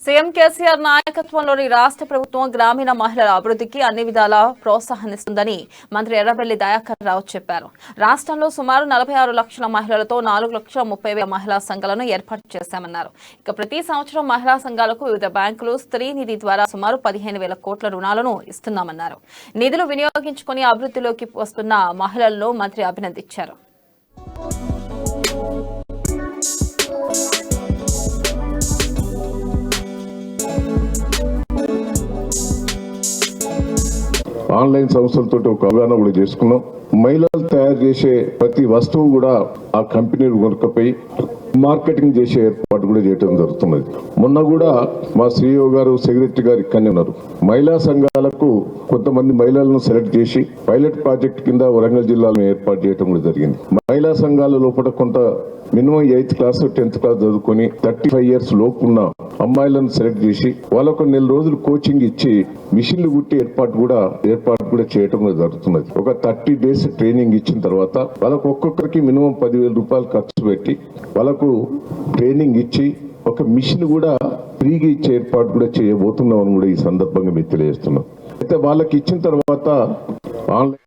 CM KCR నాయకత్వంలోని రాష్ట్ర ప్రభుత్వం గ్రామీణ మహిళల అభివృద్ధికి అన్ని విధాలా ప్రోత్సాహనిస్తుందని మంత్రి ఎర్రబెల్లి దయాకర్ రావు చెప్పారు. రాష్ట్రంలో సుమారు 46 లక్షల మహిళలతో 4,30,000 మహిళా సంఘాలను ఏర్పాటు చేశామన్నారు. ఇక ప్రతి సంవత్సరం మహిళా సంఘాలకు వివిధ బ్యాంకులు స్త్రీ నిధి ద్వారా సుమారు 15,000 కోట్ల రుణాలను ఇస్తున్నామన్నారు. నిధులు వినియోగించుకుని అభివృద్ధిలోకి వస్తున్న మహిళలను మంత్రి అభినందించారు. ఆన్లైన్ సంస్థలతో ఒక అవగాహన కూడా చేసుకున్నాం. మహిళలు తయారు చేసే ప్రతి వస్తువు కూడా ఆ కంపెనీలు కొనుక్కపోయి మార్కెటింగ్ చేసే ఏర్పాటు కూడా చేయడం జరుగుతున్నది. మొన్న కూడా మా సిఇఓ గారు సెక్రటరీ గారు ఇక్కడనే ఉన్నారు. మహిళా సంఘాలకు కొంతమంది మహిళలను సెలెక్ట్ చేసి పైలట్ ప్రాజెక్ట్ కింద వరంగల్ జిల్లాలో ఏర్పాటు చేయడం కూడా జరిగింది. మహిళా సంఘాల లోపల కొంత minimum 8th class 10th class చదువుకొని 35 years లోపు ఉన్న అమ్మాయిలను సెలెక్ట్ చేసి వాళ్ళకు 1 నెల రోజులు కోచింగ్ ఇచ్చి మిషన్లు కుట్టి ఏర్పాటు కూడా చేయడం జరుగుతున్నది. ఒక 30 days ట్రైనింగ్ ఇచ్చిన తర్వాత వాళ్ళకు ఒక్కొక్కరికి మినిమం 10,000 రూపాయలు ఖర్చు పెట్టి వాళ్ళకు ట్రైనింగ్ ఇచ్చి ఒక మిషన్ కూడా ఫ్రీగా ఇచ్చే ఏర్పాటు కూడా చేయబోతున్నామని కూడా ఈ సందర్భంగా మీకు తెలియజేస్తున్నాం. అయితే వాళ్ళకి ఇచ్చిన తర్వాత ఆన్లైన్